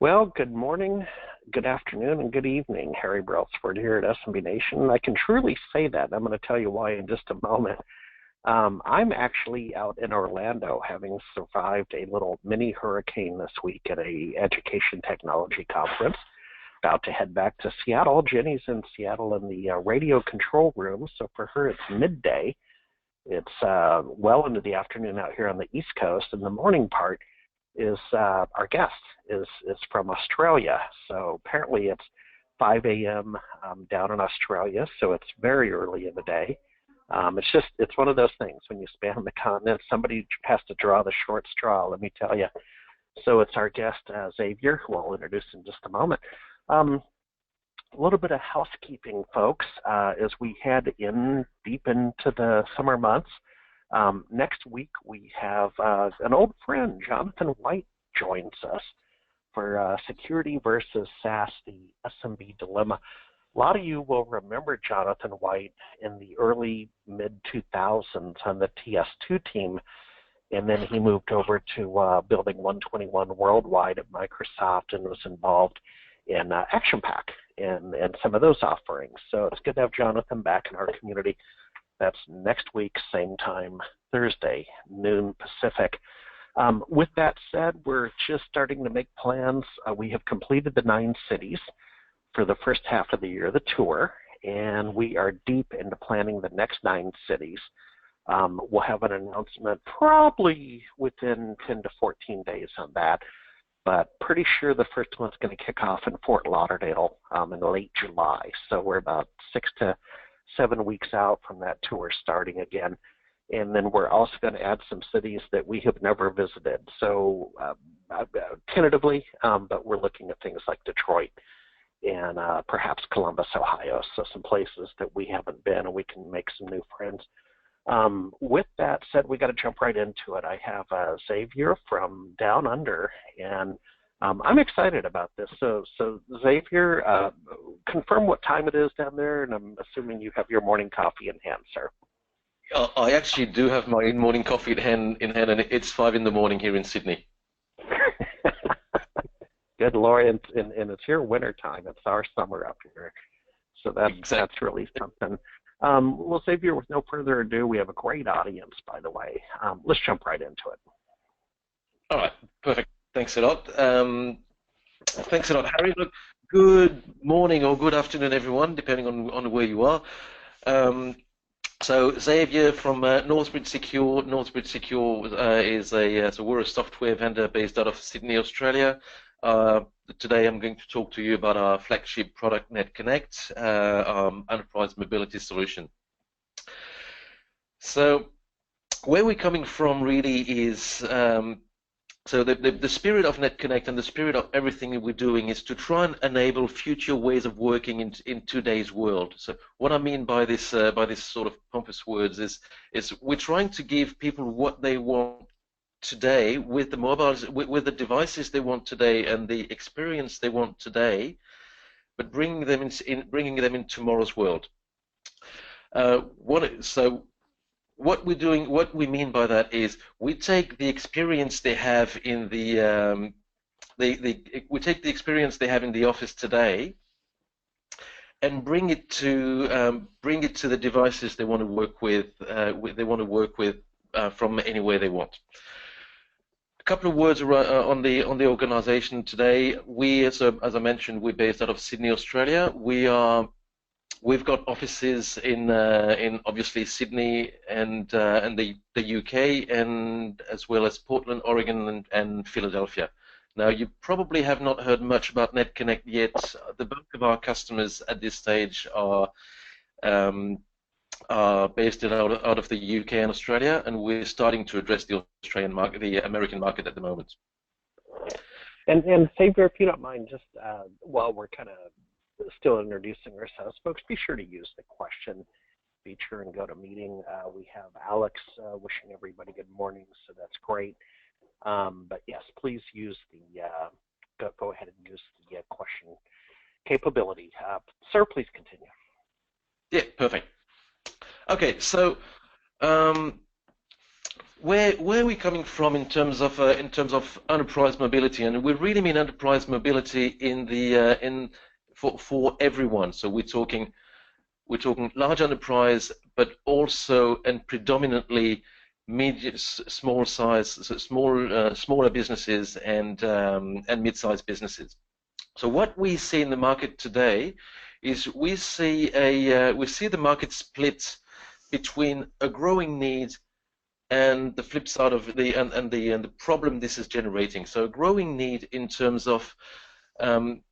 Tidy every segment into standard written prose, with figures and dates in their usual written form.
Well, good morning, good afternoon, and good evening. Harry Brailsford here at SMB Nation. I can truly say that. I'm going to tell you why in just a moment. I'm actually out in Orlando, having survived a little mini hurricane this week at a education technology conference. About to head back to Seattle. Jenny's in Seattle in the radio control room, so for her it's midday. It's well into the afternoon out here on the East Coast, and the morning part is our guest is from Australia. So apparently it's 5 a.m. Down in Australia, so it's very early in the day. It's one of those things when you span the continent, somebody has to draw the short straw, let me tell you. So it's our guest, Xavier, who I'll introduce in just a moment. A little bit of housekeeping, folks, as we head deep into the summer months. Next week we have an old friend, Jonathan White, joins us for Security versus SaaS, the SMB Dilemma. A lot of you will remember Jonathan White in the early mid-2000s on the TS2 team, and then he moved over to Building 121 Worldwide at Microsoft and was involved in Action Pack and some of those offerings. So it's good to have Jonathan back in our community. That's next week, same time, Thursday, noon Pacific. With that said, we're just starting to make plans. We have completed the 9 cities for the first half of the year, the tour, and we are deep into planning the next 9 cities. We'll have an announcement probably within 10 to 14 days on that, but pretty sure the first one's going to kick off in Fort Lauderdale in late July. So we're about 6 to 7 weeks out from that tour starting again. And then we're also going to add some cities that we have never visited. So tentatively, but we're looking at things like Detroit and perhaps Columbus, Ohio. So some places that we haven't been and we can make some new friends. With that said, we got to jump right into it. I have Xavier from Down Under, and I'm excited about this. So Xavier, confirm what time it is down there, and I'm assuming you have your morning coffee in hand, sir. I actually do have my morning coffee in hand, and it's 5 in the morning here in Sydney. Good Lord, and it's your winter time. It's our summer up here, so that's really something. Well, Xavier, with no further ado, we have a great audience, by the way. Let's jump right into it. All right, perfect. Thanks a lot. Thanks a lot, Harry. Look, good morning or good afternoon, everyone, depending on where you are. So Xavier from Northbridge Secure. Northbridge Secure so we're a software vendor based out of Sydney, Australia. Today I'm going to talk to you about our flagship product, NetConnect, enterprise mobility solution. So where we're coming from really is so the spirit of NetConnect and the spirit of everything that we're doing is to try and enable future ways of working in today's world. So what I mean by this sort of pompous words is we're trying to give people what they want today with the mobiles, with the devices they want today and the experience they want today, but bringing them in tomorrow's world. What we're doing, what we mean by that is we take the experience they have in we take the experience they have in the office today and bring it to the devices they want to work with. From anywhere they want. A couple of words on the organization today. We, as I mentioned, we're based out of Sydney, Australia. We've got offices in obviously Sydney and the UK, and as well as Portland, Oregon, and Philadelphia. Now, you probably have not heard much about NetConnect yet. The bulk of our customers at this stage are based out of the UK and Australia, and we're starting to address the Australian market, the American market at the moment. And Xavier, if you don't mind, just while we're kind of still introducing ourselves, folks, be sure to use the question feature and go to meeting. We have Alex wishing everybody good morning, so that's great. But yes, please use the go ahead and use the question capability. Sir, please continue. Yeah, perfect. Okay, so where are we coming from in terms of enterprise mobility? And we really mean enterprise mobility in the in for everyone. So we're talking large enterprise, but also and predominantly medium, small size, so smaller businesses and mid-sized businesses. So what we see in the market today is we see the market split between a growing need and the flip side of the problem this is generating. So a growing need in terms of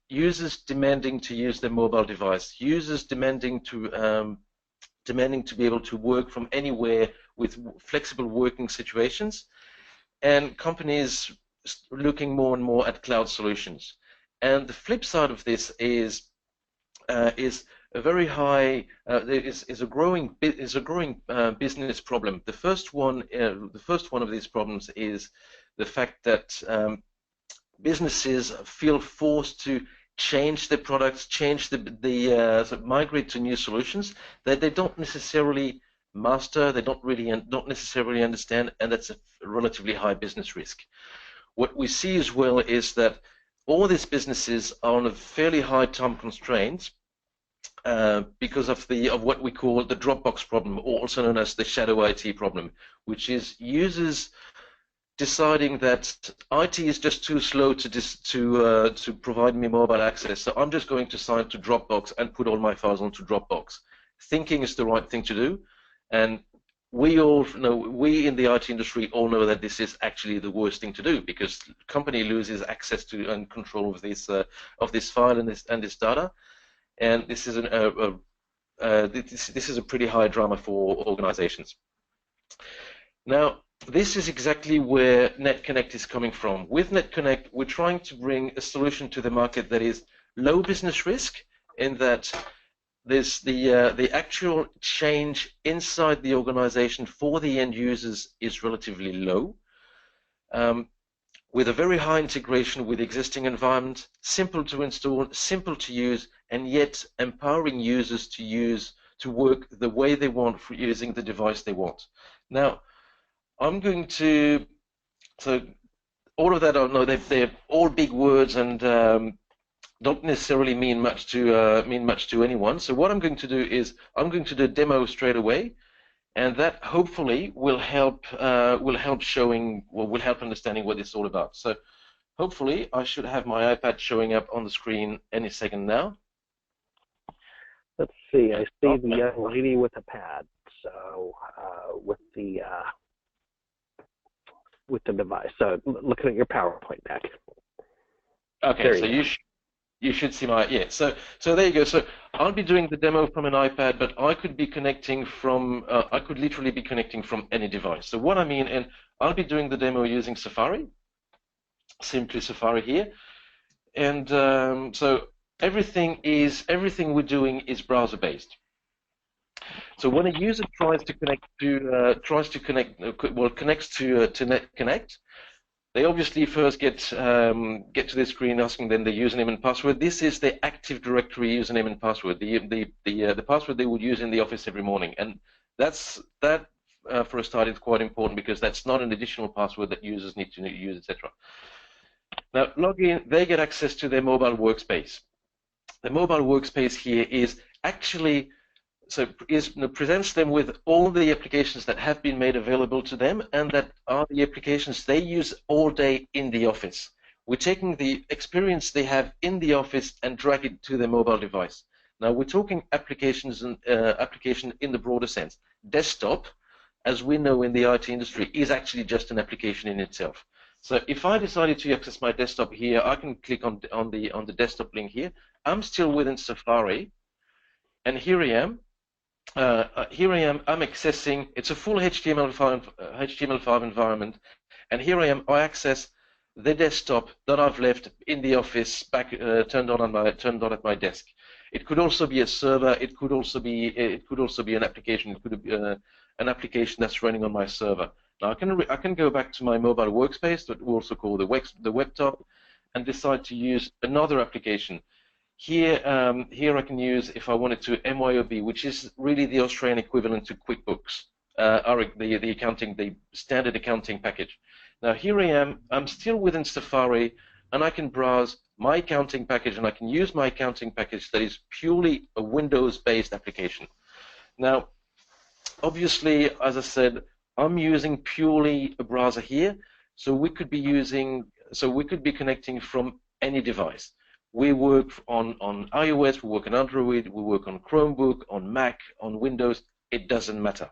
users demanding to use their mobile device, users demanding to be able to work from anywhere with flexible working situations, and companies looking more and more at cloud solutions. And the flip side of this is a very high is a growing business problem. The first one of these problems is the fact that businesses feel forced to change their products, migrate to new solutions that they don't necessarily master, they don't necessarily understand, and that's a relatively high business risk. What we see as well is that all these businesses are on a fairly high time constraint because of what we call the Dropbox problem, also known as the shadow IT problem, which is users deciding that IT is just too slow to provide me mobile access, so I'm just going to sign to Dropbox and put all my files onto Dropbox, thinking it's the right thing to do. And we all know, we in the IT industry all know that this is actually the worst thing to do, because the company loses access to and control of this file and this data, and this is this is a pretty high drama for organizations. Now, this is exactly where NetConnect is coming from. With NetConnect, we're trying to bring a solution to the market that is low business risk, in that there's the actual change inside the organization for the end users is relatively low, with a very high integration with existing environment, simple to install, simple to use, and yet empowering users to work the way they want for using the device they want. Now, I'm going to, so all of that, I know they're all big words and don't necessarily mean much to anyone. So what I'm going to do is I'm going to do a demo straight away, and that hopefully will help understanding what it's all about. So hopefully I should have my iPad showing up on the screen any second now. Let's see. I see the young lady with a pad. So with the device. So looking at your PowerPoint deck. Okay, so you should see my, yeah. So there you go. So I'll be doing the demo from an iPad, but I could be connecting from I could literally be connecting from any device. So what I mean, and I'll be doing the demo using Safari, simply Safari here, and so everything we're doing is browser based. So when a user connects to NetConnect, they obviously first get to the screen asking them their username and password. This is the Active Directory username and password, the password they would use in the office every morning, and that for a start is quite important, because that's not an additional password that users need to use, etc. Now, log in, they get access to their mobile workspace. The mobile workspace here is actually presents them with all the applications that have been made available to them, and that are the applications they use all day in the office. We're taking the experience they have in the office and drag it to their mobile device. Now, we're talking applications and application in the broader sense. Desktop, as we know in the IT industry, is actually just an application in itself. So if I decided to access my desktop here, I can click on the desktop link here. I'm still within Safari, and here I am. I'm accessing, it's a full HTML5 environment, and here I am, I access the desktop that I've left in the office back turned on at my desk. It could also be a server, it could also be an application, it could be an application that's running on my server. Now I can go back to my mobile workspace, that we also call the webtop, and decide to use another application. Here I can use, if I wanted to, MYOB, which is really the Australian equivalent to QuickBooks. the standard accounting package. Now here I am. I'm still within Safari, and I can browse my accounting package, and I can use my accounting package that is purely a Windows-based application. Now, obviously, as I said, I'm using purely a browser here, so we could be connecting from any device. We work on iOS, we work on Android, we work on Chromebook, on Mac, on Windows. It doesn't matter.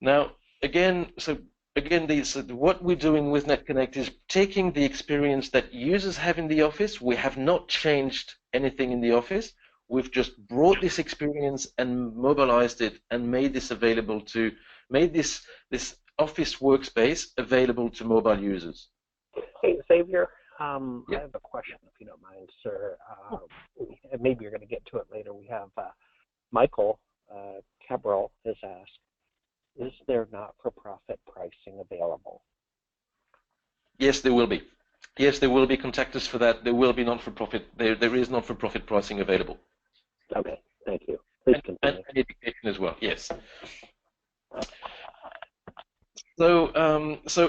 Now, what we're doing with NetConnect is taking the experience that users have in the office. We have not changed anything in the office. We've just brought this experience and mobilized it and made this office workspace available to mobile users. Hey, Xavier, Yeah. I have a question, if you don't mind, sir. Maybe you're going to get to it later. We have Michael Cabral has asked, is there not-for-profit pricing available? Yes, there will be. Yes, there will be. Contact us for that. There will be non-for-profit. There is non-for-profit pricing available. Okay, thank you. Please continue. And education as well. Yes. So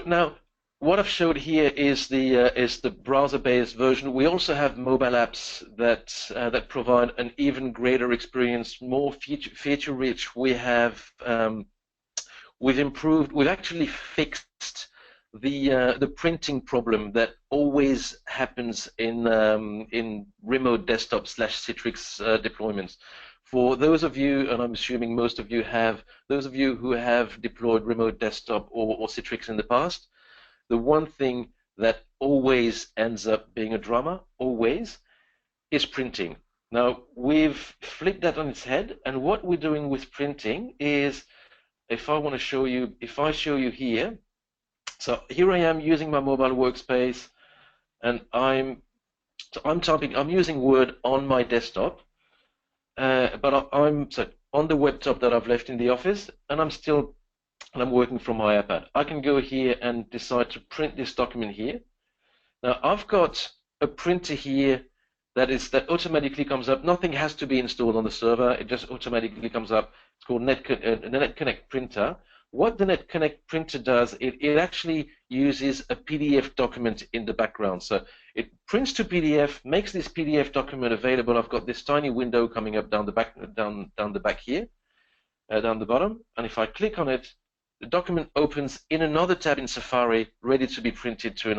now what I've showed here is the browser-based version. We also have mobile apps that provide an even greater experience, more feature-rich. We've actually fixed the printing problem that always happens in remote desktop / Citrix deployments. For those of you, and I'm assuming most of you have, those of you who have deployed remote desktop or Citrix in the past, the one thing that always ends up being a drama, always, is printing. Now, we've flipped that on its head, and what we're doing with printing is, if I show you here, so here I am using my mobile workspace, and I'm using Word on my desktop, but I'm on the laptop that I've left in the office, and I'm working from my iPad. I can go here and decide to print this document here. Now I've got a printer here that automatically comes up. Nothing has to be installed on the server. It just automatically comes up. It's called the NetConnect printer. What the NetConnect printer does, it actually uses a PDF document in the background. So it prints to PDF, makes this PDF document available. I've got this tiny window coming up down the back here, down the bottom. And if I click on it, the document opens in another tab in Safari, ready to be printed to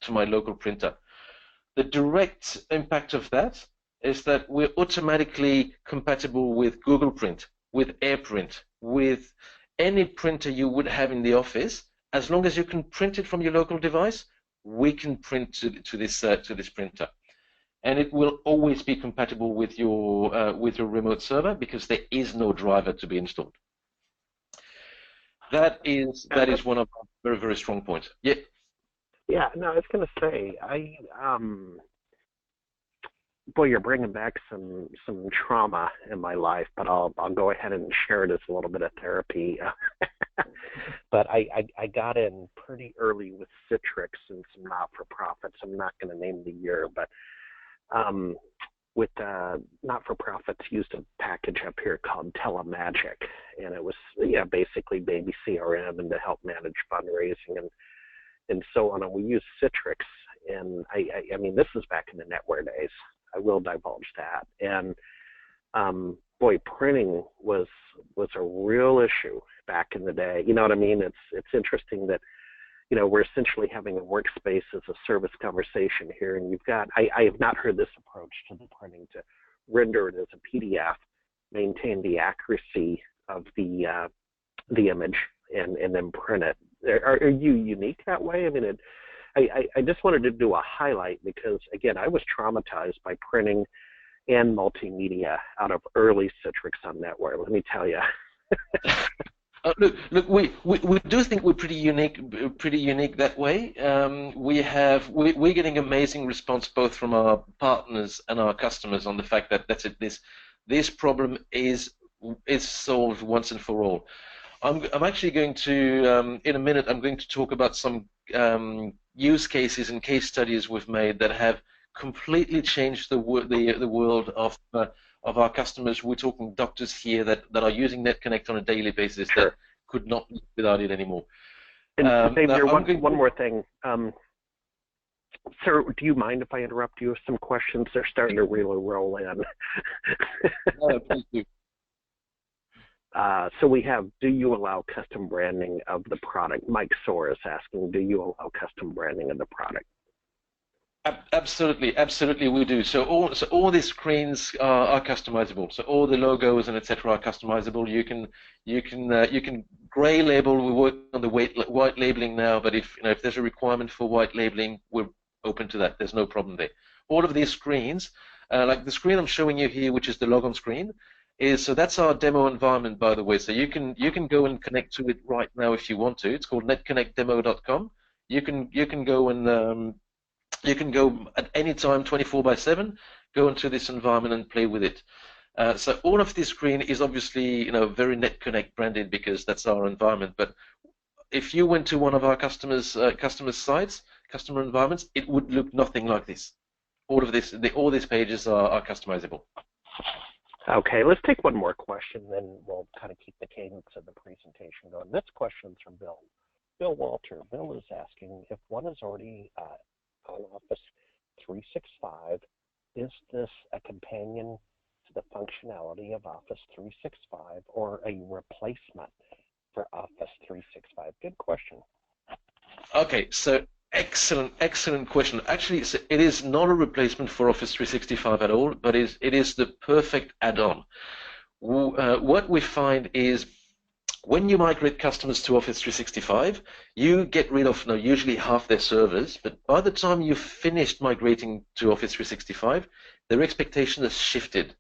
my local printer. The direct impact of that is that we're automatically compatible with Google Print, with AirPrint, with any printer you would have in the office. As long as you can print it from your local device, we can print to this printer, and it will always be compatible with your remote server because there is no driver to be installed. That is one of our very, very strong points. Yeah. Yeah, no, I was going to say, boy, you're bringing back some trauma in my life, but I'll go ahead and share it as a little bit of therapy. But I got in pretty early with Citrix and some not-for-profits. I'm not going to name the year, but with not-for-profits used a package up here called Telemagic, and it was basically baby CRM and to help manage fundraising and so on. And we used Citrix, and I mean, this is back in the NetWare days. I will divulge that. And boy, printing was a real issue back in the day. You know what I mean? It's interesting that we're essentially having a workspace as a service conversation here, and you've got I have not heard this approach to the printing to render it as a PDF, maintain the accuracy of the image, and then print it. Are you unique that way? I mean, I just wanted to do a highlight because, again, I was traumatized by printing and multimedia out of early Citrix on NetWare. Let me tell you. Look, we do think we're pretty unique that way. We're getting amazing response both from our partners and our customers on the fact that this problem is solved once and for all. I'm actually going to in a minute. I'm going to talk about some use cases and case studies we've made that have completely changed the world of of our customers. We're talking doctors here that are using NetConnect on a daily basis Sure. that could not live without it anymore. And Xavier, now one more thing. Sir, do you mind if I interrupt you with some questions? They're starting to really roll in. No, please do. So we have, do you allow custom branding of the product? Mike Soar is asking, do you allow custom branding of the product? Absolutely, we do. So all these screens are customizable. So all the logos and etc. are customizable. You can gray label. We're working on the white labeling now, but if there's a requirement for white labeling, we're open to that. There's no problem there. All of these screens, like the screen I'm showing you here, which is the logon screen, so that's our demo environment, by the way. So you can go and connect to it right now if you want to. It's called netconnectdemo.com. You can go and you can go at any time, 24/7, go into this environment and play with it. So all of this screen is obviously very NetConnect branded because that's our environment. But if you went to one of our customers' sites, customer environments, it would look nothing like this. All these pages are customizable. Okay, let's take one more question, then we'll kind of keep the cadence of the presentation going. This question's from Bill. Bill Walter. Bill is asking, if one is already on Office 365, is this a companion to the functionality of Office 365 or a replacement for Office 365? Good question. Okay, so excellent question. Actually, it is not a replacement for Office 365 at all, but it is the perfect add-on. What we find is when you migrate customers to Office 365, you get rid of usually half their servers, but by the time you've finished migrating to Office 365, their expectation has shifted.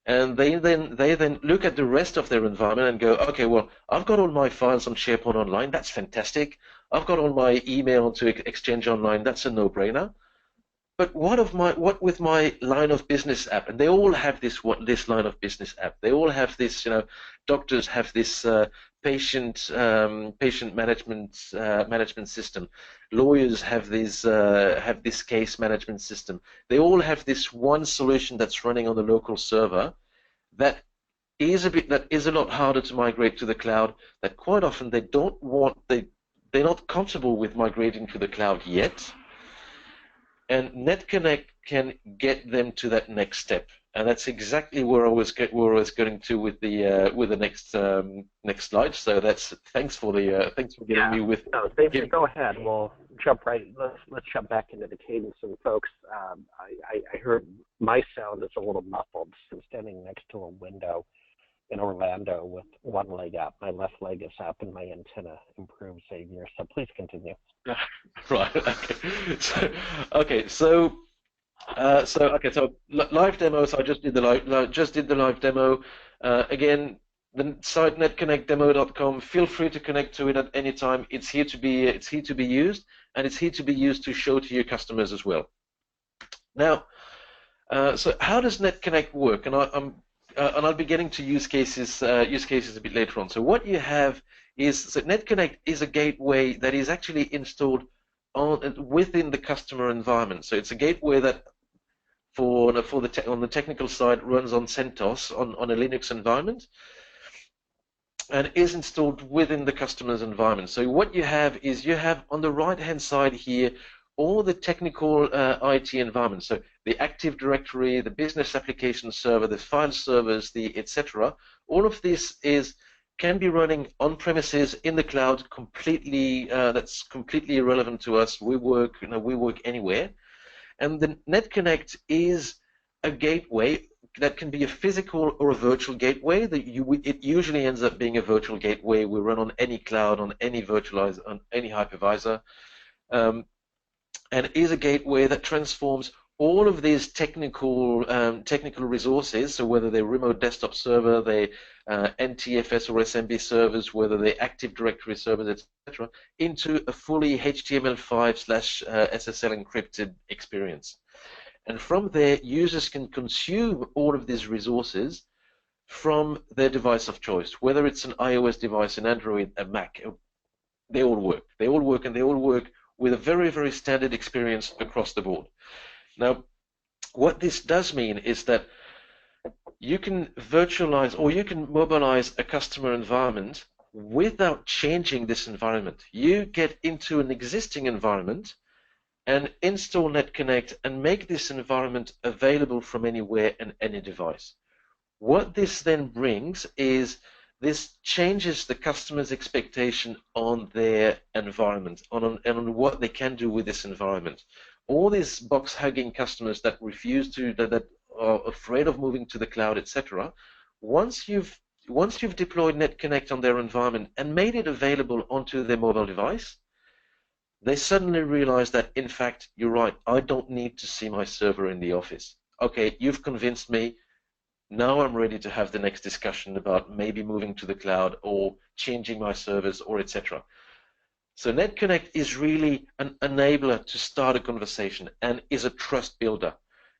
And they then look at the rest of their environment and go, okay, well, I've got all my files on SharePoint Online, that's fantastic. I've got all my email to Exchange Online, that's a no-brainer. But what with my line of business app? And they all have this line of business app. They all have this, doctors have this patient management system. Lawyers have this case management system. They all have this one solution that's running on the local server that is a lot harder to migrate to the cloud. That quite often they're not comfortable with migrating to the cloud yet. And NetConnect can get them to that next step, and that's exactly where I was going to with the next slide. So thanks for getting me with. No, Xavier, go ahead. We'll jump right. Let's jump back into the cadence. And folks, I heard my sound is a little muffled. So I'm standing next to a window in Orlando with one leg up. My left leg is up, and my antenna improves, Xavier. So please continue. Right. Okay. So live demo. So I just did the live demo. Again, the site netconnectdemo.com. Feel free to connect to it at any time. It's here to be used, and it's here to be used to show to your customers as well. Now, so how does NetConnect work? And I'll be getting to use cases a bit later on. So what you have is that NetConnect is a gateway that is actually installed within the customer environment. So it's a gateway that on the technical side runs on CentOS on a Linux environment and is installed within the customer's environment. So what you have is on the right-hand side here all the technical IT environments. So the Active Directory, the business application server, the file servers, the etc. All of this can be running on premises in the cloud completely. That's completely irrelevant to us. We work anywhere, and the NetConnect is a gateway that can be a physical or a virtual gateway. It usually ends up being a virtual gateway. We run on any cloud, on any hypervisor. And is a gateway that transforms all of these technical resources, so whether they're remote desktop server, they NTFS or SMB servers, whether they're Active Directory servers, etc., into a fully HTML5/SSL encrypted experience. And from there, users can consume all of these resources from their device of choice, whether it's an iOS device, an Android, a Mac. They all work. They all work, and they all work with a very, very standard experience across the board. Now, what this does mean is that you can virtualize or you can mobilize a customer environment without changing this environment. You get into an existing environment and install NetConnect and make this environment available from anywhere and any device. What this then brings is this changes the customer's expectation on their environment, and on what they can do with this environment. All these box-hugging customers that refuse to, that are afraid of moving to the cloud, etc., once you've deployed NetConnect on their environment and made it available onto their mobile device, they suddenly realize that, in fact, you're right, I don't need to see my server in the office. Okay, you've convinced me. Now I'm ready to have the next discussion about maybe moving to the cloud or changing my servers or etc. So NetConnect is really an enabler to start a conversation and is a trust builder.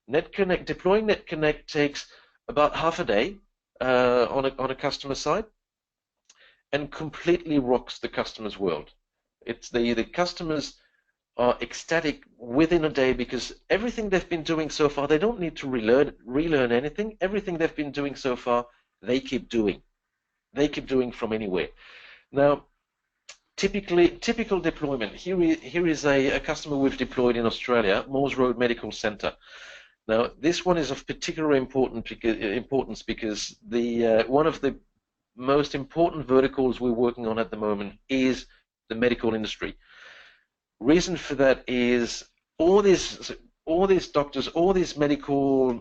Deploying NetConnect takes about half a day on a customer side and completely rocks the customer's world. It's the customers are ecstatic within a day because everything they've been doing so far, they don't need to relearn anything. Everything they've been doing so far, they keep doing. They keep doing from anywhere. Now, typical deployment. Here is a customer we've deployed in Australia, Moores Road Medical Centre. Now, this one is of particular importance because one of the most important verticals we're working on at the moment is the medical industry. Reason for that is all these doctors, all these medical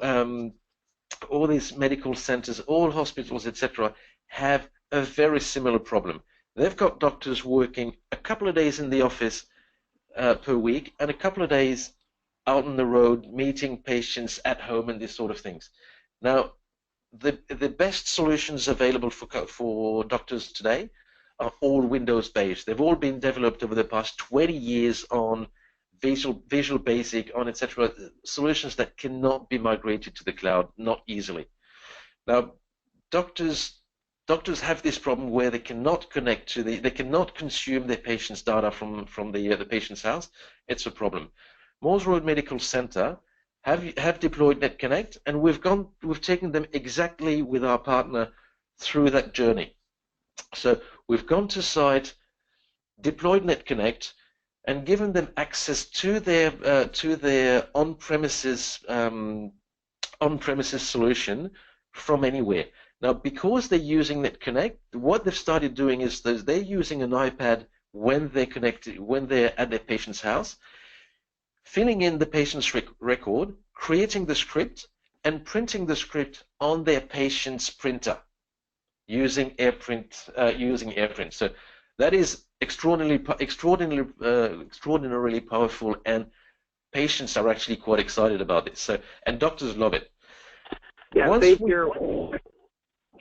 centers, all hospitals, etc., have a very similar problem. They've got doctors working a couple of days in the office per week and a couple of days out on the road meeting patients at home and these sort of things. Now, the best solutions available for doctors today are all Windows-based. They've all been developed over the past 20 years on Visual Basic, on etc. Solutions that cannot be migrated to the cloud, not easily. Now, doctors have this problem where they cannot connect to they cannot consume their patient's data from the patient's house. It's a problem. Moores Road Medical Centre have deployed NetConnect, and we've taken them exactly with our partner through that journey. So we've gone to site, deployed NetConnect, and given them access to their on-premises solution from anywhere. Now, because they're using NetConnect, what they've started doing is they're using an iPad when they're at their patient's house, filling in the patient's record, creating the script, and printing the script on their patient's printer using AirPrint. So that is extraordinarily powerful, and patients are actually quite excited about this. So, and doctors love it. Yeah, Xavier.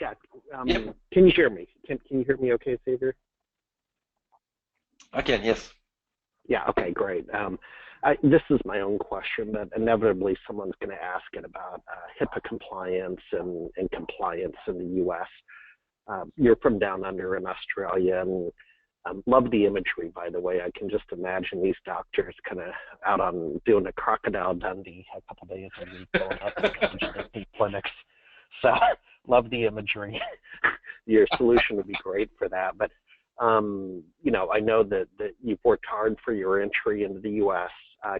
Yeah. Yep. Can you hear me? Can you hear me okay, Xavier? I can, yes. Yeah, okay, great. This is my own question, but inevitably someone's going to ask it about HIPAA compliance and compliance in the U.S. You're from down under in Australia, and love the imagery, by the way. I can just imagine these doctors kind of out on doing a crocodile Dundee a couple days a week, going up to clinics. So love the imagery. Your solution would be great for that. But you know, I know that you've worked hard for your entry into the U.S.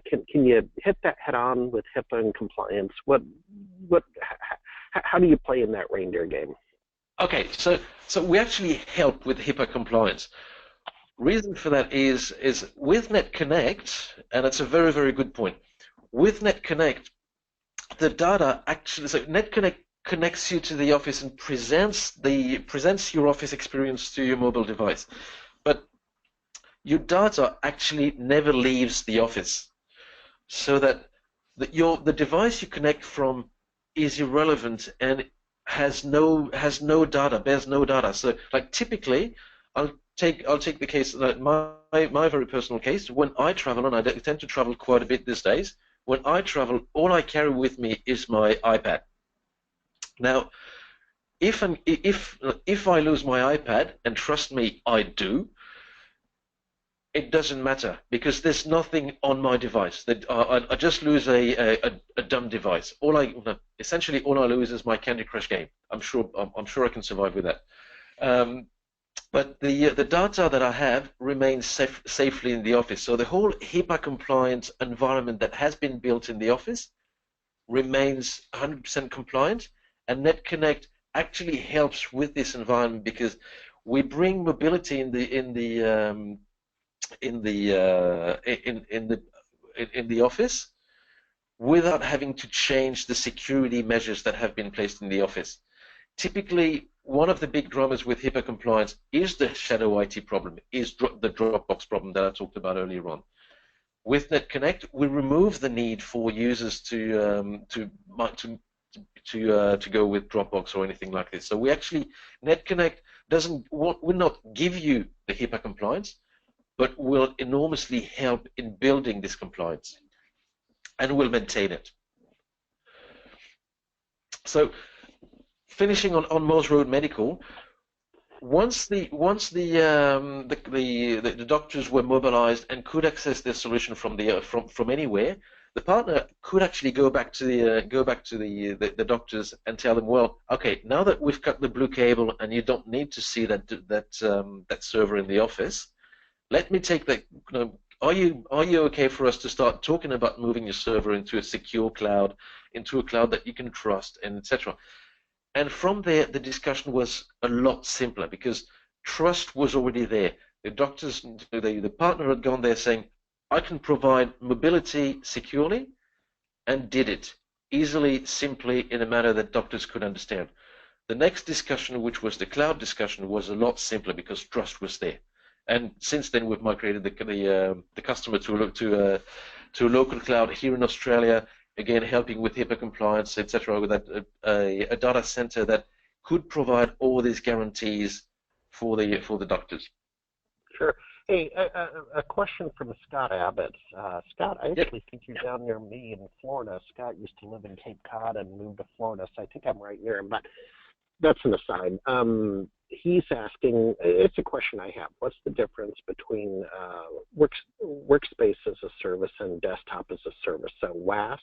Can you hit that head on with HIPAA and compliance? How do you play in that reindeer game? Okay, so we actually help with HIPAA compliance. Reason for that is with NetConnect, and it's a very, very good point. With NetConnect, the data actually, so NetConnect connects you to the office and presents your office experience to your mobile device, but your data actually never leaves the office, so that the device you connect from is irrelevant and has no data, bears no data. So, like, typically, I'll take the case that my very personal case. When I travel, and I tend to travel quite a bit these days, when I travel, all I carry with me is my iPad. Now, if I lose my iPad, and trust me, I do, it doesn't matter because there's nothing on my device. That I just lose a dumb device. Essentially all I lose is my Candy Crush game. I'm sure I can survive with that. But the data that I have remains safely in the office. So the whole HIPAA compliant environment that has been built in the office remains 100% compliant, and NetConnect actually helps with this environment because we bring mobility in the office without having to change the security measures that have been placed in the office. Typically, one of the big dramas with HIPAA compliance is the shadow IT problem, is the Dropbox problem that I talked about earlier on. With NetConnect, we remove the need for users to go with Dropbox or anything like this. So we actually, NetConnect will not give you the HIPAA compliance, but will enormously help in building this compliance, and will maintain it. So, finishing on Morse Road Medical, once the doctors were mobilized and could access their solution from anywhere, the partner could actually go back to the doctors and tell them, well, okay, now that we've cut the blue cable and you don't need to see that server in the office, let me take that. Are you okay for us to start talking about moving your server into a secure cloud, into a cloud that you can trust, and etc. And from there, the discussion was a lot simpler because trust was already there. The doctors, the partner had gone there saying, I can provide mobility securely, and did it easily, simply, in a manner that doctors could understand. The next discussion, which was the cloud discussion, was a lot simpler because trust was there. And since then, we've migrated the customer to a local cloud here in Australia, again helping with HIPAA compliance, etc., with a data center that could provide all these guarantees for the doctors. Sure. Hey, a question from Scott Abbott. Scott, I actually think you're down near me in Florida. Scott used to live in Cape Cod and moved to Florida, so I think I'm right near him, but that's an aside. He's asking, it's a question I have, what's the difference between workspace as a service and desktop as a service? So WaaS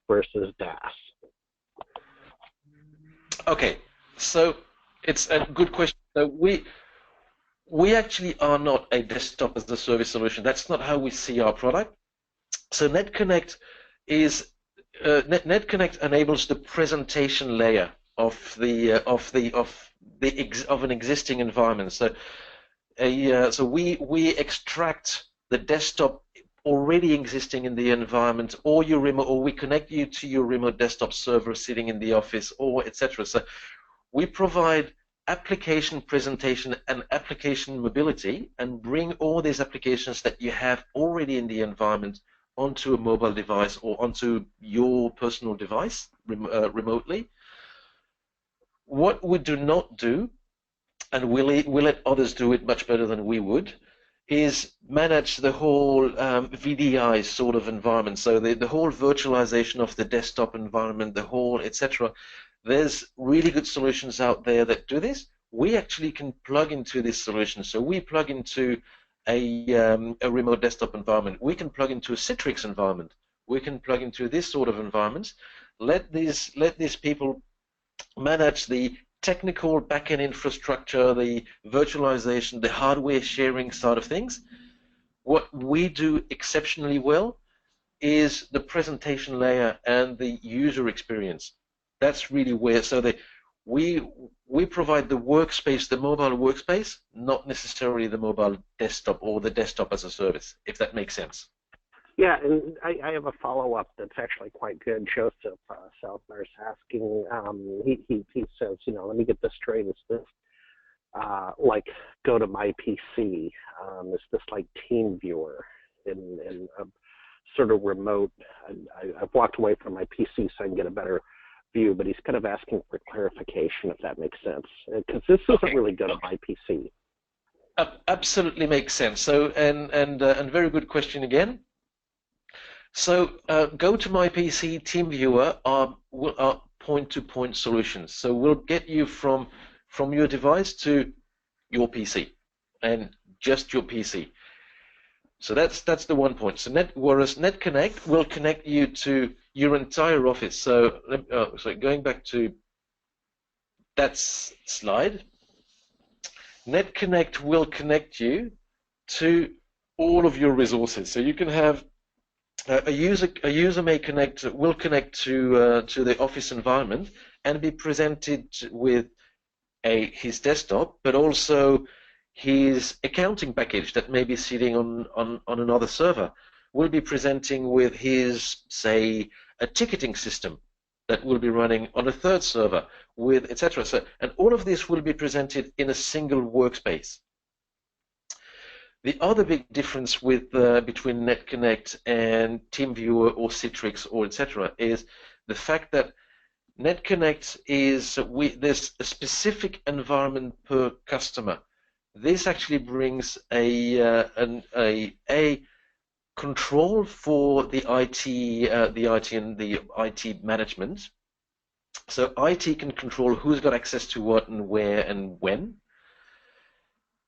versus DaaS. Okay, so it's a good question. So we actually are not a desktop as a service solution. That's not how we see our product. So NetConnect is NetConnect enables the presentation layer of an existing environment. So so we extract the desktop already existing in the environment, or we connect you to your remote desktop server sitting in the office, or etc. So we provide application presentation and application mobility, and bring all these applications that you have already in the environment onto a mobile device or onto your personal device remotely. What we do not do, and we'll let others do it much better than we would, is manage the whole VDI sort of environment. So the whole virtualization of the desktop environment, the whole etc. There's really good solutions out there that do this. We actually can plug into this solution. So we plug into a remote desktop environment. We can plug into a Citrix environment. We can plug into this sort of environments. Let these people manage the technical backend infrastructure, the virtualization, the hardware sharing side of things. What we do exceptionally well is the presentation layer and the user experience. That's really where, so we provide the workspace, the mobile workspace, not necessarily the mobile desktop or the desktop as a service, if that makes sense. Yeah, and I have a follow-up that's actually quite good. Joseph Southner's asking, he says, let me get this straight. Is this like go to my PC? Is this like TeamViewer in a sort of remote? I've walked away from my PC so I can get a better view, but he's kind of asking for clarification, if that makes sense, because this doesn't really go to my PC. Absolutely makes sense. So, and very good question again. So, go to my PC, TeamViewer are point-to-point solutions. So we'll get you from your device to your PC, and just your PC. So that's the one point. So whereas NetConnect will connect you to your entire office. So going back to that slide, NetConnect will connect you to all of your resources. So you can have a user will connect to the office environment and be presented with his desktop, but also his accounting package that may be sitting on another server. Will be presenting with his, say, a ticketing system that will be running on a third server, with etc. So, and all of this will be presented in a single workspace. The other big difference with between NetConnect and TeamViewer or Citrix or etc. is the fact that NetConnect is there's a specific environment per customer. This actually brings a control for the IT and the IT management. So IT can control who's got access to what and where and when.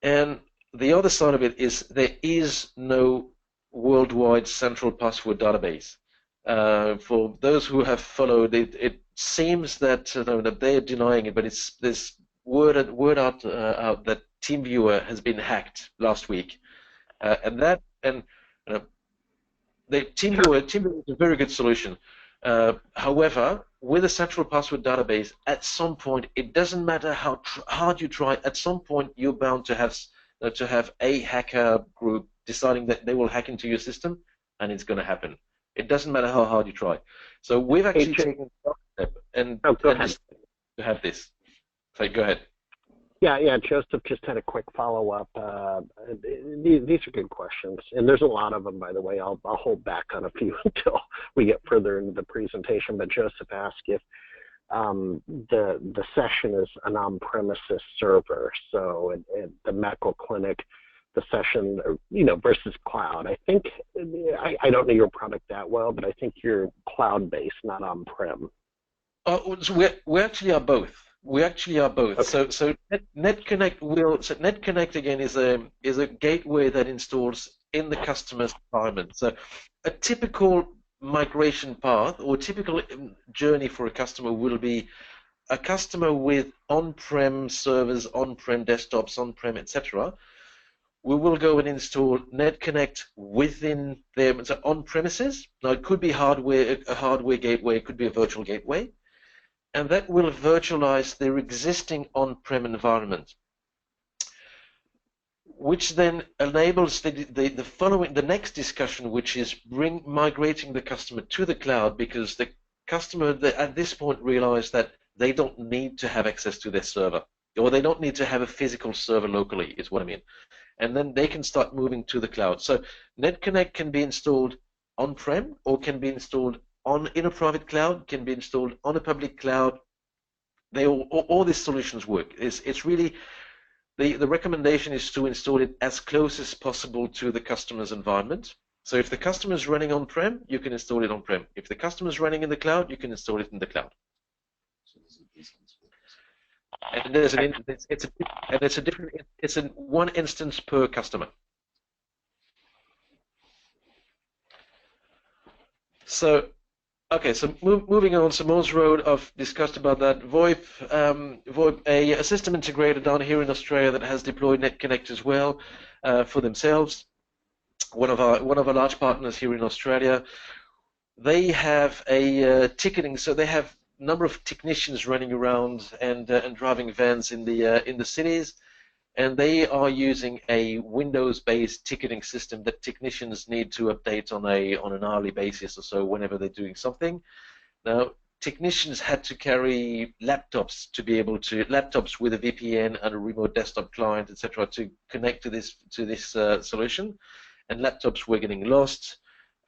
And the other side of it is there is no worldwide central password database. For those who have followed it, it seems that that they're denying it, but there's word out that TeamViewer has been hacked last week, TeamViewer is a very good solution. However, with a central password database, at some point, it doesn't matter how hard you try. At some point, you're bound to have a hacker group deciding that they will hack into your system, and it's going to happen. It doesn't matter how hard you try. So we've actually taken a step to have this. So go ahead. Yeah, Joseph just had a quick follow-up. These are good questions, and there's a lot of them, by the way. I'll hold back on a few until we get further into the presentation. But Joseph asked if the session is an on-premises server, so at the medical clinic, the session, versus cloud. I think I don't know your product that well, but I think you're cloud-based, not on-prem. So we actually are both. We actually are both. Okay. So NetConnect again is a gateway that installs in the customer's environment. So a typical migration path or typical journey for a customer will be a customer with on-prem servers, on-prem desktops, on-prem, etc. We will go and install NetConnect within their on-premises. Now it could be a hardware gateway, it could be a virtual gateway. And that will virtualize their existing on-prem environment, which then enables the next discussion, which is migrating the customer to the cloud, because the customer at this point realize that they don't need to have access to their server, or they don't need to have a physical server locally, is what I mean. And then they can start moving to the cloud. So NetConnect can be installed on-prem or can be installed in a private cloud, can be installed on a public cloud. All these solutions work. It's really the recommendation is to install it as close as possible to the customer's environment. So if the customer is running on-prem, you can install it on-prem. If the customer is running in the cloud, you can install it in the cloud. And it's one instance per customer. So. Okay, so moving on, so Morse Road, I've discussed about that. VoIP, a system integrator down here in Australia that has deployed NetConnect as well for themselves. One of our large partners here in Australia. They have a ticketing, so they have a number of technicians running around and driving vans in the cities. And they are using a Windows-based ticketing system that technicians need to update on an hourly basis or so whenever they're doing something. Now, technicians had to carry laptops with a VPN and a remote desktop client, etc., to connect to this solution, and laptops were getting lost.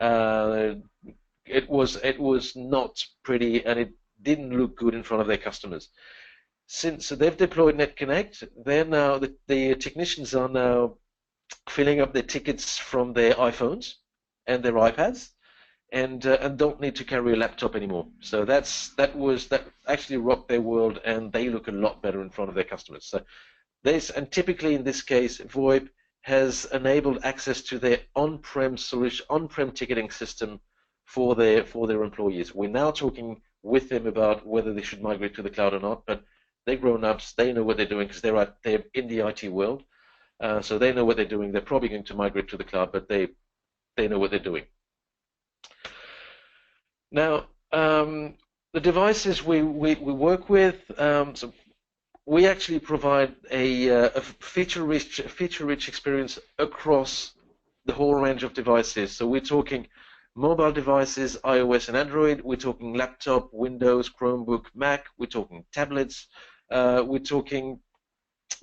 It was not pretty, and it didn't look good in front of their customers. Since they've deployed NetConnect, the technicians are now filling up their tickets from their iPhones and their iPads, and don't need to carry a laptop anymore. So that actually rocked their world, and they look a lot better in front of their customers. So typically in this case, VoIP has enabled access to their on-prem solution, on-prem ticketing system for their employees. We're now talking with them about whether they should migrate to the cloud or not, but they're grown-ups, they know what they're doing because they're in the IT world, so they know what they're doing. They're probably going to migrate to the cloud, but they know what they're doing. Now, the devices we work with, so we actually provide a feature-rich experience across the whole range of devices. So we're talking mobile devices, iOS and Android. We're talking laptop, Windows, Chromebook, Mac. We're talking tablets. We're talking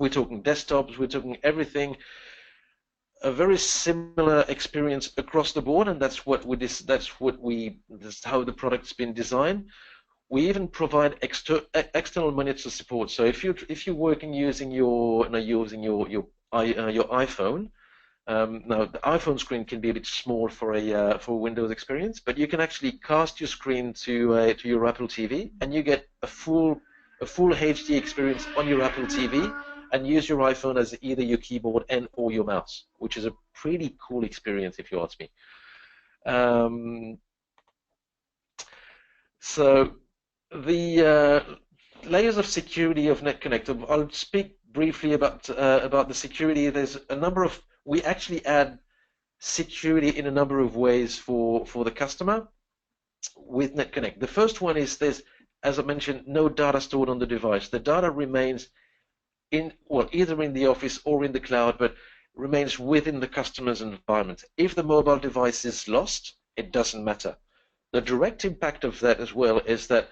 desktops. We're talking everything. A very similar experience across the board, and that's how the product's been designed. We even provide external monitor support. So if you're working using your iPhone, now the iPhone screen can be a bit small for a Windows experience, but you can actually cast your screen to your Apple TV, and you get a full HD experience on your Apple TV, and use your iPhone as either your keyboard and or your mouse, which is a pretty cool experience if you ask me. So the layers of security of NetConnect. I'll speak briefly about the security. There's a number of, we actually add security in a number of ways for the customer with NetConnect. The first one is there's, as I mentioned, no data stored on the device. The data remains either in the office or in the cloud, but remains within the customer's environment. If the mobile device is lost, it doesn't matter. The direct impact of that as well is that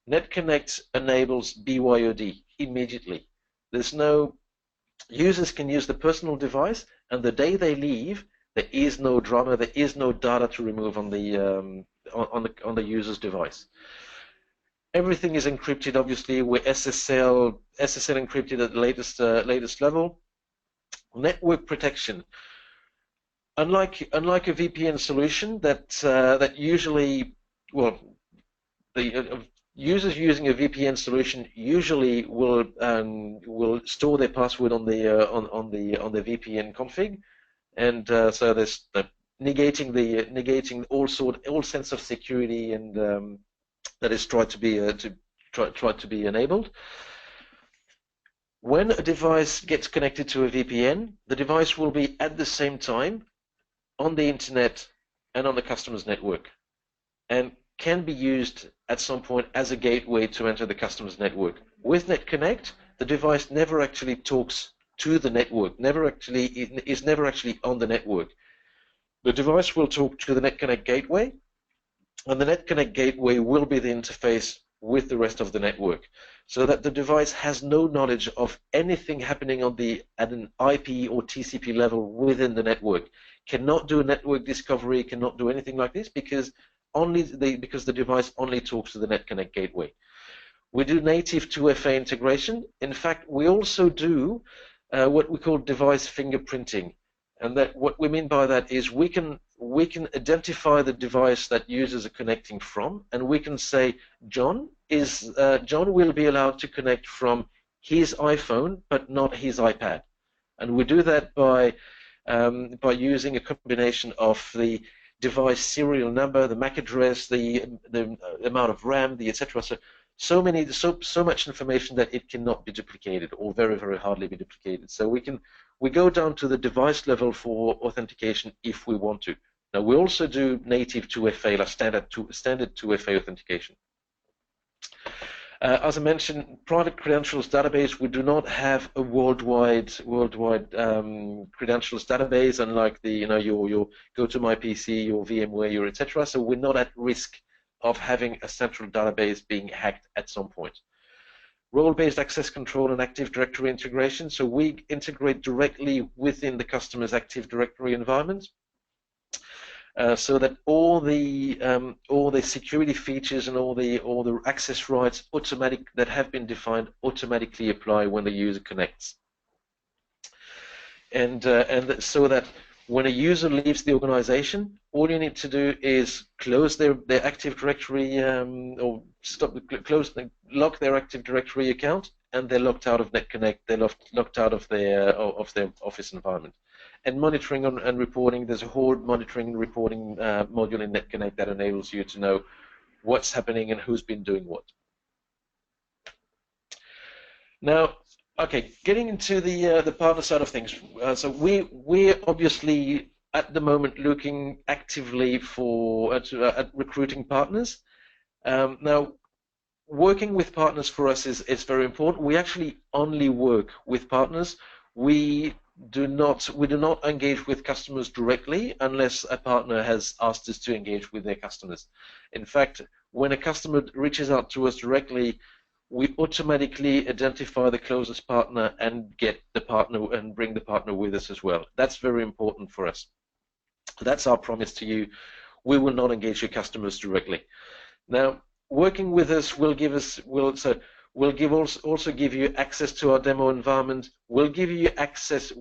NetConnect enables BYOD immediately. There's no, users can use the personal device, and the day they leave, there is no drama, there is no data to remove on the user's device. Everything is encrypted, obviously, with SSL encrypted at the latest level. Network protection. Unlike a VPN solution that usually, well, the users using a VPN solution usually will store their password on the VPN config, and so there's negating all sense of security and that is tried to be enabled. When a device gets connected to a VPN, the device will be at the same time on the internet and on the customer's network, and can be used at some point as a gateway to enter the customer's network. With NetConnect, the device never actually talks to the network, is never actually on the network. The device will talk to the NetConnect gateway, and the NetConnect gateway will be the interface with the rest of the network, so that the device has no knowledge of anything happening at an IP or TCP level within the network. Cannot do a network discovery, cannot do anything like this because the device only talks to the NetConnect gateway. We do native 2FA integration. In fact, we also do what we call device fingerprinting, and that what we mean by that is we can identify the device that users are connecting from, and we can say John will be allowed to connect from his iPhone but not his iPad, and we do that by using a combination of the device serial number, the MAC address, the amount of RAM, the etc. So much information that it cannot be duplicated, or very, very hardly be duplicated. So we go down to the device level for authentication if we want to. Now we also do native 2FA, like standard 2FA authentication. As I mentioned, private credentials database. We do not have a worldwide credentials database, unlike the your GoToMyPC, your VMware, your etc. So we're not at risk of having a central database being hacked at some point. Role-based access control and Active Directory integration. So we integrate directly within the customer's Active Directory environment, so that all the security features and all the access rights that have been defined automatically apply when the user connects. And so that when a user leaves the organization, all you need to do is close their Active Directory or lock their Active Directory account, and they're locked out of NetConnect, they're locked out of their office environment. And monitoring and reporting, there's a Horde monitoring and reporting module in NetConnect that enables you to know what's happening and who's been doing what. Now, okay, getting into the partner side of things. So we're obviously at the moment looking actively for at recruiting partners. Now, working with partners for us is very important. We actually only work with partners. We do not engage with customers directly unless a partner has asked us to engage with their customers. In fact, when a customer reaches out to us directly, we automatically identify the closest partner and get the partner and bring the partner with us as well. That's very important for us. That's our promise to you. We will not engage your customers directly. Now, working with us will also give you access to our demo environment. We'll give you access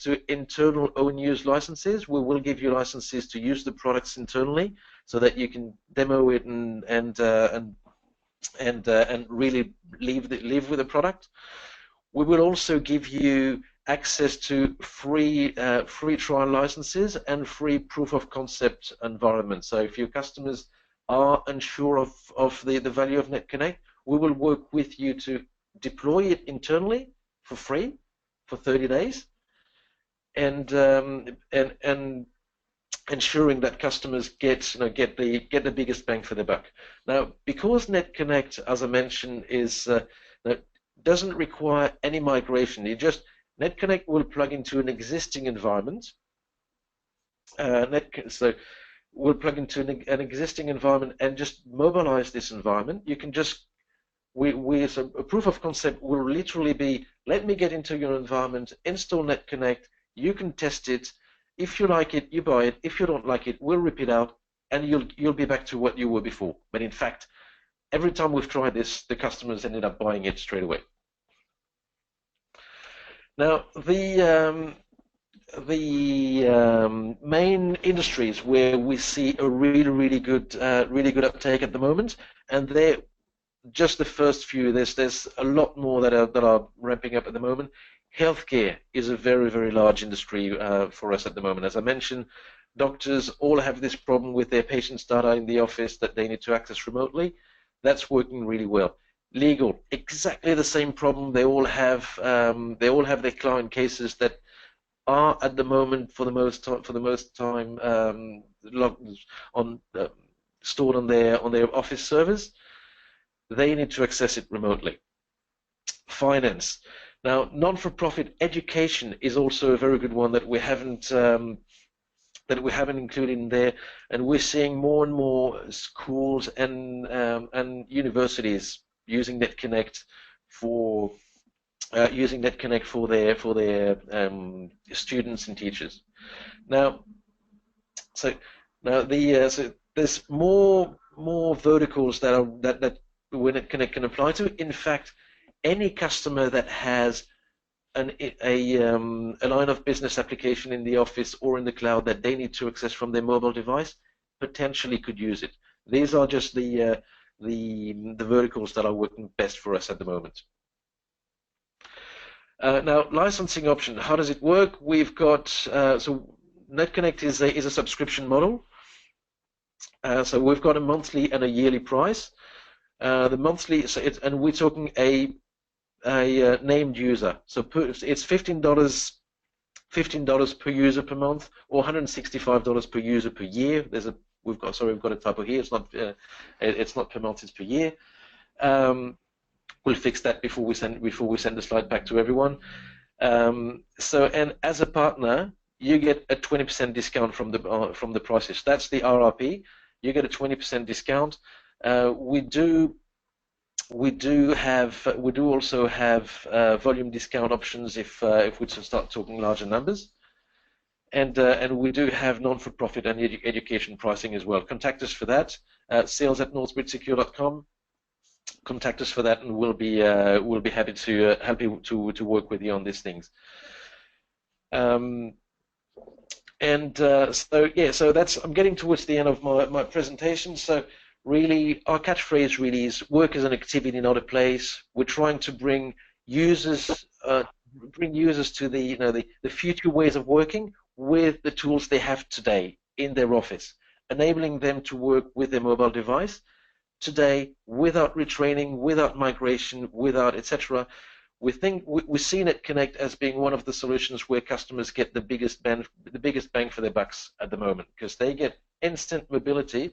to internal own use licenses. We will give you licenses to use the products internally, so that you can demo it and really live with the product. We will also give you access to free trial licenses and free proof of concept environments. So if your customers are unsure of the value of NetConnect, we will work with you to deploy it internally for free for 30 days, and ensuring that customers get the biggest bang for their buck. Now, because NetConnect, as I mentioned, doesn't require any migration. NetConnect will plug into an existing environment. So we'll plug into an existing environment and just mobilize this environment. You can just so a proof of concept will literally be, let me get into your environment, install NetConnect. You can test it. If you like it, you buy it. If you don't like it, we'll rip it out, and you'll be back to what you were before. But in fact, every time we've tried this, the customers ended up buying it straight away. Now, the main industries where we see a really good uptake at the moment, and they're just the first few. There's a lot more that are ramping up at the moment. Healthcare is a very large industry for us at the moment. As I mentioned, doctors all have this problem with their patients' data in the office that they need to access remotely. That's working really well. Legal, exactly the same problem. They all have their client cases that are at the moment for the most time stored on their office servers. They need to access it remotely. Finance. Now, non-for-profit education is also a very good one that we haven't included in there, and we're seeing more and more schools and universities using NetConnect for their students and teachers. Now, so there's more verticals that NetConnect can apply to. In fact, any customer that has a line of business application in the office or in the cloud that they need to access from their mobile device potentially could use it. These are just the verticals that are working best for us at the moment. Now, licensing option. How does it work? We've got so NetConnect is a subscription model. So we've got a monthly and a yearly price. The monthly, and we're talking a named user. So it's $15 per user per month, or $165 per user per year. We've got a typo here. It's not per month. It's per year. We'll fix that before we send the slide back to everyone. And as a partner, you get a 20% discount from the prices. That's the RRP. You get a 20% discount. We do also have volume discount options if we start talking larger numbers, and we do have non-for-profit and education pricing as well. Contact us for that. sales@northbridgesecure.com. Contact us for that, and we'll be happy to help you to work with you on these things. So that's, I'm getting towards the end of my presentation. So really, our catchphrase really is work as an activity, not a place. We're trying to bring users to the future ways of working with the tools they have today in their office, enabling them to work with their mobile device today without retraining, without migration, without etc. We see NetConnect as being one of the solutions where customers get the biggest bang for their bucks at the moment, because they get instant mobility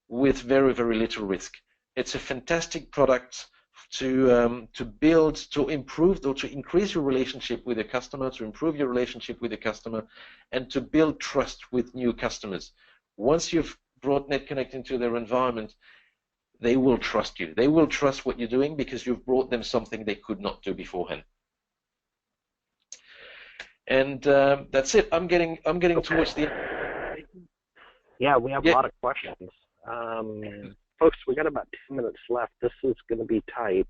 with very, very little risk. It's a fantastic product to build, to improve, or to increase your relationship with your customer, to improve your relationship with your customer, and to build trust with new customers. Once you've brought NetConnect into their environment, they will trust you. They will trust what you're doing because you've brought them something they could not do beforehand. And that's it. I'm getting towards the end. Yeah, we have a lot of questions. Folks, we got about 2 minutes left. This is going to be tight.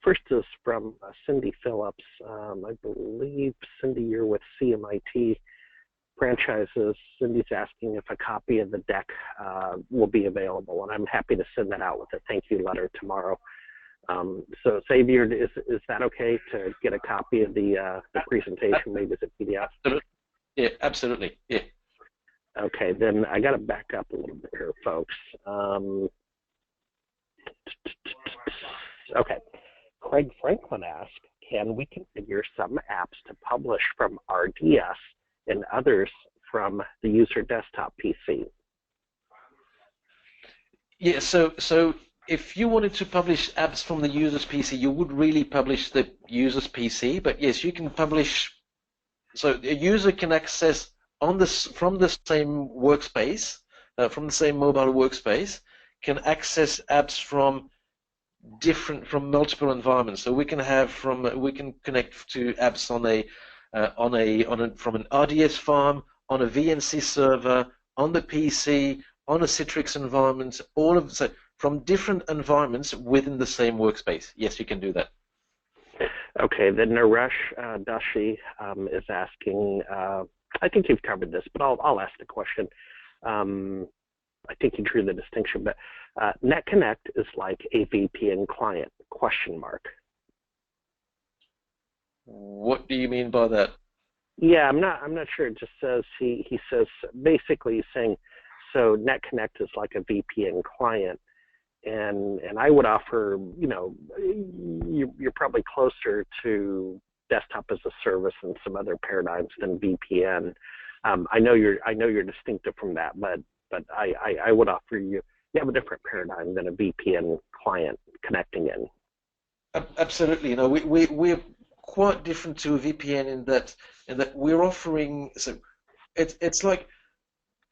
First is from Cindy Phillips. I believe, Cindy, you're with CMIT Franchises. Cindy's asking if a copy of the deck will be available, and I'm happy to send that out with a thank you letter tomorrow. So, Xavier, is that okay to get a copy of the presentation, maybe as a PDF? Yeah, absolutely. Yeah. Okay, then I got to back up a little bit here, folks. Okay, Craig Franklin asked, can we configure some apps to publish from RDS and others from the user desktop PC? Yeah, so if you wanted to publish apps from the user's PC, you would really publish the user's PC, but yes, you can publish, so a user can access from the same workspace, from the same mobile workspace, can access apps from multiple environments. So we can connect to apps from an RDS farm, on a VNC server, on the PC, on a Citrix environment, from different environments within the same workspace. Yes, you can do that. Okay, then Naresh Dashi is asking, I think you've covered this, but I'll ask the question. I think you drew the distinction, but NetConnect is like a VPN client, question mark. What do you mean by that? Yeah, I'm not sure. It just says he says basically he's saying, so NetConnect is like a VPN client, and I would offer, you're probably closer to desktop as a service and some other paradigms than VPN. I know you're distinctive from that, but I would offer you have a different paradigm than a VPN client connecting in. Absolutely. We're quite different to a VPN in that we're offering, so it's like,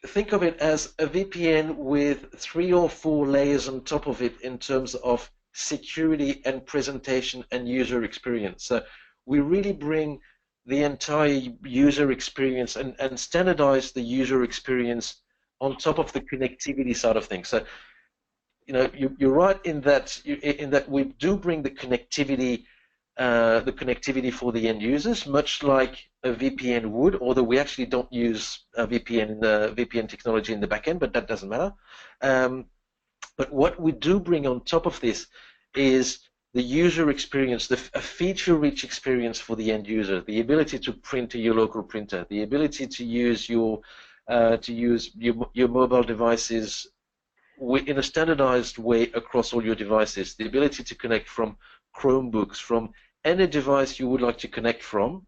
think of it as a VPN with 3 or 4 layers on top of it in terms of security and presentation and user experience. So we really bring the entire user experience and standardize the user experience on top of the connectivity side of things. So, you're right in that we do bring the connectivity for the end users, much like a VPN would, although we actually don't use a VPN technology in the back end, but that doesn't matter. But what we do bring on top of this is the user experience, a feature-rich experience for the end user, the ability to print to your local printer, the ability to use your mobile devices in a standardized way across all your devices, the ability to connect from Chromebooks, from any device you would like to connect from,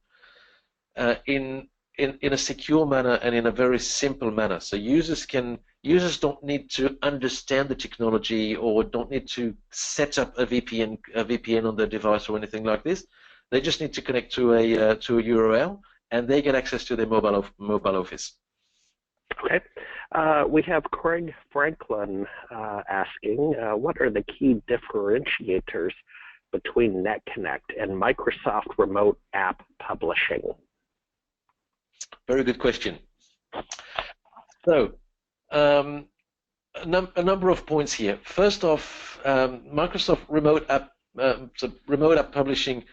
in a secure manner and in a very simple manner. So users don't need to understand the technology or don't need to set up a VPN on their device or anything like this. They just need to connect to a URL and they get access to their mobile office. Okay. We have Craig Franklin asking, what are the key differentiators between NetConnect and Microsoft Remote App Publishing? Very good question. So, a number of points here. First off, Microsoft Remote App Publishing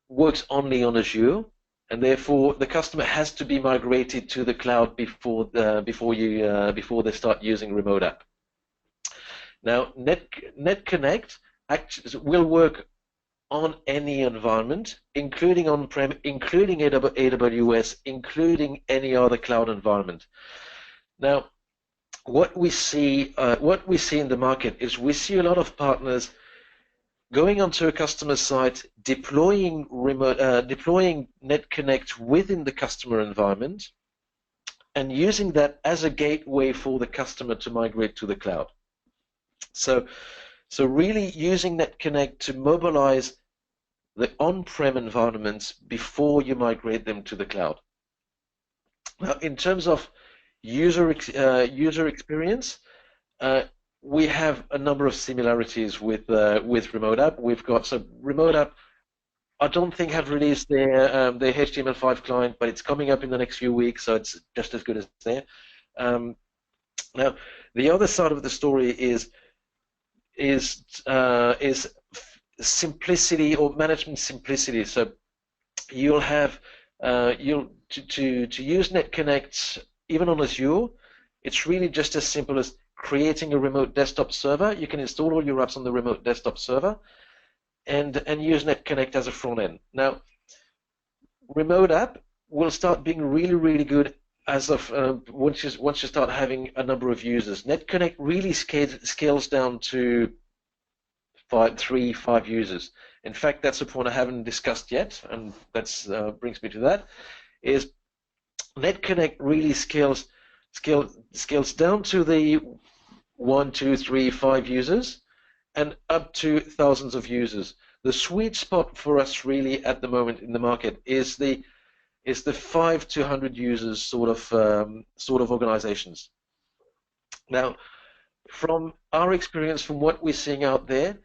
works only on Azure, and therefore the customer has to be migrated to the cloud before they start using Remote App. Now, NetConnect will work on any environment, including on-prem, including AWS, including any other cloud environment. Now, what we see in the market is we see a lot of partners going onto a customer site, deploying NetConnect within the customer environment, and using that as a gateway for the customer to migrate to the cloud. So really using NetConnect to mobilize the on-prem environments before you migrate them to the cloud. Now, in terms of user experience, we have a number of similarities with Remote App. We've got Remote App. I don't think have released their HTML5 client, but it's coming up in the next few weeks, so it's just as good as there. Now, the other side of the story is simplicity or management simplicity. So you'll have to use NetConnect even on Azure. It's really just as simple as creating a remote desktop server. You can install all your apps on the remote desktop server, and use NetConnect as a front end. Now, Remote App will start being really good as of once you start having a number of users. NetConnect really scales down to 5 users. In fact, that's a point I haven't discussed yet, and that brings me to that. Is NetConnect really scales down to the 1, 2, 3, 5 users, and up to thousands of users. The sweet spot for us really at the moment in the market is the 5 to 100 users sort of organizations. Now, from our experience, from what we're seeing out there,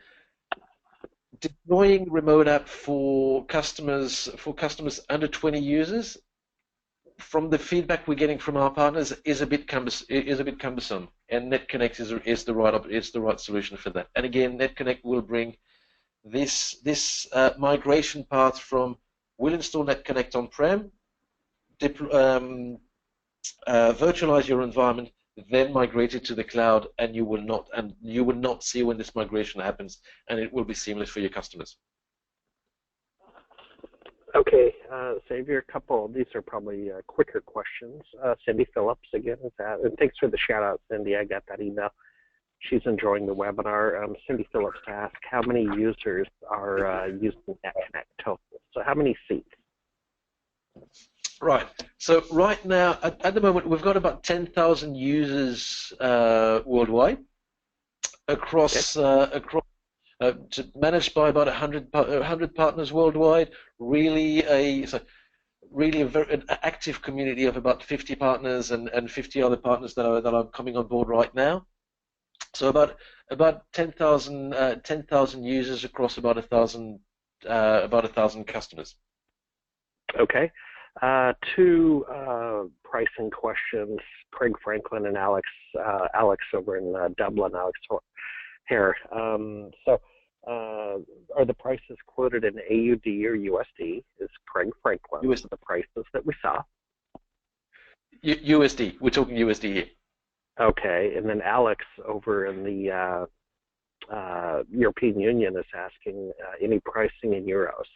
deploying Remote App for customers under 20 users, from the feedback we're getting from our partners, is a bit cumbersome, and NetConnect is the right solution for that. And again, NetConnect will bring this migration path from we'll install NetConnect on-prem, virtualize your environment, then migrate it to the cloud, and you will not see when this migration happens, and it will be seamless for your customers. Okay, Xavier, a couple. These are probably quicker questions. Cindy Phillips again is that, and thanks for the shout out, Cindy. I got that email. She's enjoying the webinar. Cindy Phillips asked, how many users are using NetConnect total? So how many seats? Right. So right now, at the moment, we've got about 10,000 users worldwide across managed by about 100 partners worldwide. Really an active community of about 50 partners and 50 other partners that are coming on board right now. So about 10,000 users across about 1,000 customers. Okay. Two pricing questions. Craig Franklin and Alex over in Dublin. Alex Hare. Are the prices quoted in AUD or USD? Is Craig Franklin the prices that we saw? USD. We're talking USD here. Okay, and then Alex over in the European Union is asking any pricing in euros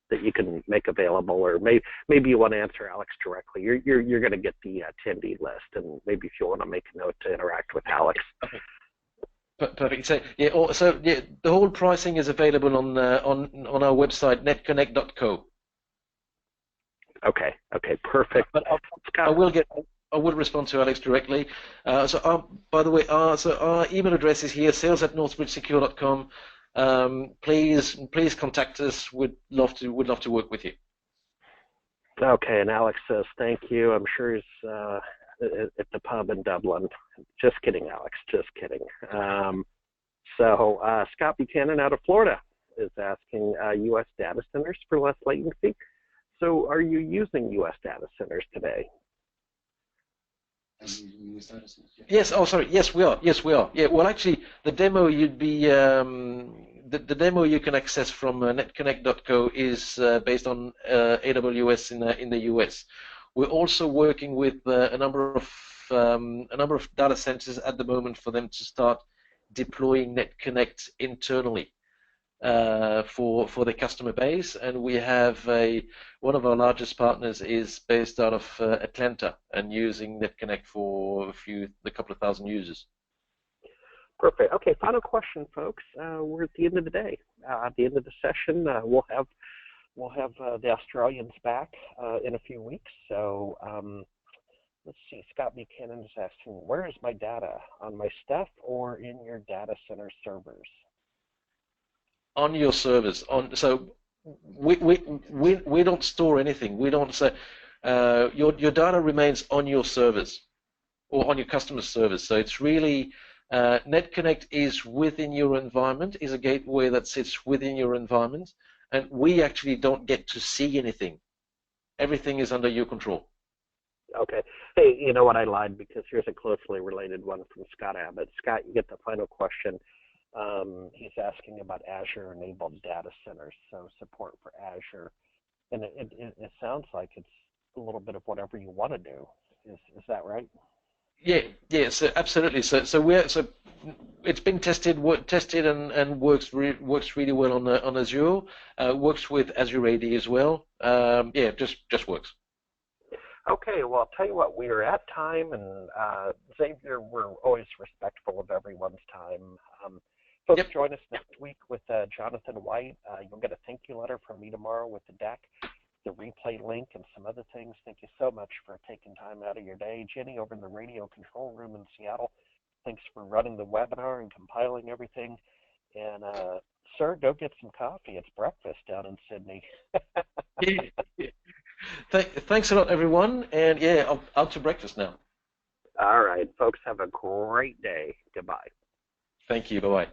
that you can make available, or maybe you want to answer Alex directly. You're going to get the attendee list, and maybe if you want to make a note to interact with Alex. Okay. Perfect. So the whole pricing is available on our website netconnect.co. Okay, perfect. But I will respond to Alex directly. By the way, our email address is here, sales@northbridgesecure.com. Please contact us. We'd love to work with you. Okay, and Alex says thank you. I'm sure he's at the pub in Dublin. Just kidding, Alex. Just kidding. Scott Buchanan out of Florida is asking U.S. data centers for less latency. So are you using U.S. data centers today? Yes. Oh, sorry. Yes, we are. Yeah. Well, actually, the demo the demo you can access from netconnect.co is based on AWS in the US. We're also working with a number of data centers at the moment for them to start deploying NetConnect internally for the customer base, and we have one of our largest partners is based out of Atlanta and using NetConnect for a couple of thousand users. Perfect. Okay, final question, folks. We're at the end of the day. At the end of the session, we'll have the Australians back in a few weeks. So let's see. Scott Buchanan is asking, where is my data, on my stuff or in your data center servers? On your servers. So we don't store anything. We don't say your data remains on your servers or on your customer servers. So it's really NetConnect is within your environment, is a gateway that sits within your environment, and we actually don't get to see anything. Everything is under your control. Okay. Hey, you know what? I lied because here's a closely related one from Scott Abbott. Scott, you get the final question. He's asking about Azure-enabled data centers, so support for Azure. And it sounds like it's a little bit of whatever you want to do. Is that right? Yeah, so absolutely. So it's been tested and works really well on Azure. Works with Azure AD as well. Yeah, just works. Okay, well, I'll tell you what, we are at time, and Xavier, we're always respectful of everyone's time. Folks, join us next week with Jonathan White. You'll get a thank you letter from me tomorrow with the deck, the replay link, and some other things. Thank you so much for taking time out of your day. Jenny over in the radio control room in Seattle, thanks for running the webinar and compiling everything. And, sir, go get some coffee. It's breakfast down in Sydney. Thanks a lot, everyone. And, yeah, out to breakfast now. All right, folks, have a great day. Goodbye. Thank you. Bye-bye.